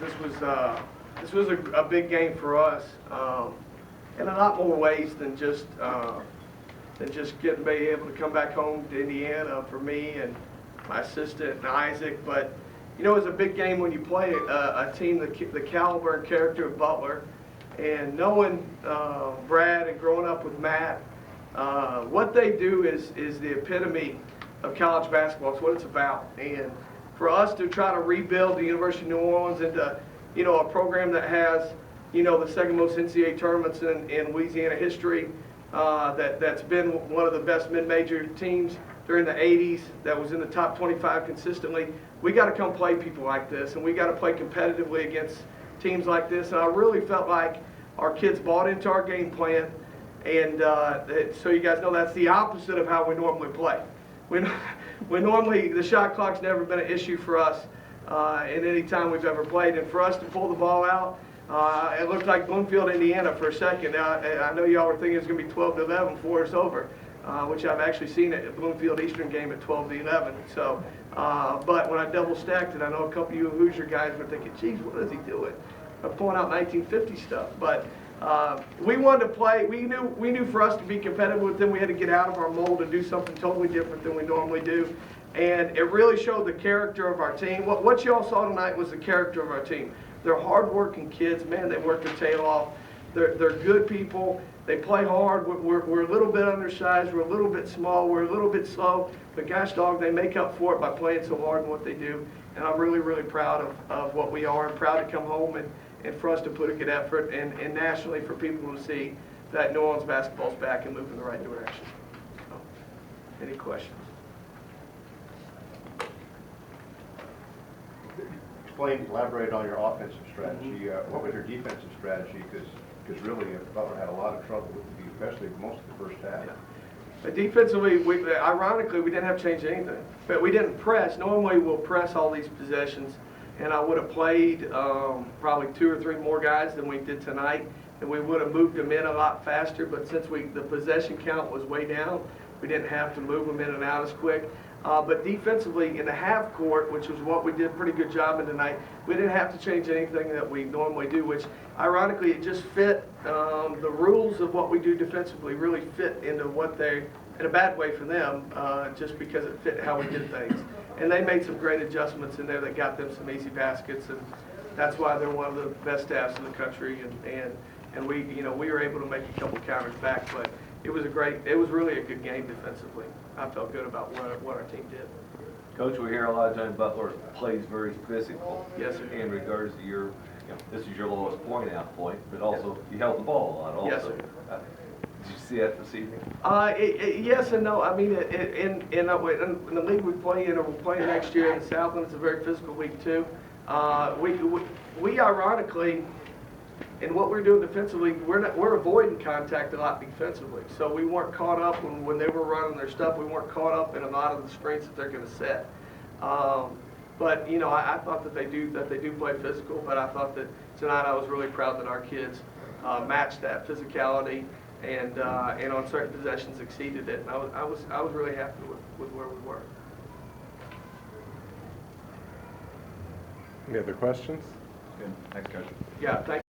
This was a big game for us, in a lot more ways than just being able to come back home to Indiana for me and my assistant and Isaac. But you know, it was a big game when you play a team the caliber and character of Butler, and knowing Brad and growing up with Matt, what they do is the epitome of college basketball. It's what it's about. And for us to try to rebuild the University of New Orleans into, you know, a program that has, you know, the second most NCAA tournaments in Louisiana history, that's been one of the best mid-major teams during the 80s, that was in the top 25 consistently. We got to come play people like this, and we got to play competitively against teams like this. And I really felt like our kids bought into our game plan, and so you guys know that's the opposite of how we normally play. We normally, the shot clock's never been an issue for us in any time we've ever played. And for us to pull the ball out, it looked like Bloomfield, Indiana for a second. I know y'all were thinking it's going to be 12-11 before it's over, which I've actually seen it at Bloomfield Eastern game at 12-11. So, but when I double stacked it, I know a couple of you Hoosier guys were thinking, geez, what is he doing? I'm pulling out 1950 stuff. But we wanted to play. We knew for us to be competitive with them, we had to get out of our mold and do something totally different than we normally do. And it really showed the character of our team. What y'all saw tonight was the character of our team. They're hard-working kids. Man, they work their tail off. They're good people. They play hard. We're a little bit undersized. We're a little bit small. We're a little bit slow. But gosh dog, they make up for it by playing so hard in what they do. And I'm really, really proud of what we are, and proud to come home and for us to put a good effort, and nationally for people to see that New Orleans basketball's back and moving in the right direction. So, any questions? Elaborate on your offensive strategy. What was your defensive strategy? Because really, Butler had a lot of trouble with you, especially most of the first half. Yeah. But defensively, ironically, we didn't have to change anything. But we didn't press. Normally, we'll press all these possessions, and I would have played probably 2 or 3 more guys than we did tonight, and we would have moved them in a lot faster. But since the possession count was way down, we didn't have to move them in and out as quick. But defensively, in the half court, which was what we did a pretty good job in tonight, we didn't have to change anything that we normally do, which ironically it just fit the rules of what we do defensively really fit into what they, in a bad way for them, just because it fit how we did things. And they made some great adjustments in there that got them some easy baskets, and that's why they're one of the best staffs in the country. And we, you know, we were able to make a couple counters back, but it was really a good game defensively. I felt good about what our team did. Coach, we hear a lot of times Butler plays very physical. Yes, sir. In regards to your, this is your lowest point, but also you held the ball a lot also. Yes, sir. Did you see that this evening? Yes and no. I mean, in the league we play in, or we're playing next year in the Southland, it's a very physical league too. We ironically, in what we're doing defensively, we're avoiding contact a lot defensively. So we weren't caught up when they were running their stuff. We weren't caught up in a lot of the screens that they're going to set. But you know, I thought that they do play physical. But I thought that tonight I was really proud that our kids matched that physicality and on certain possessions exceeded it. And I was really happy with where we were. Any other questions? Good. Thanks, Coach. Yeah. Thank you.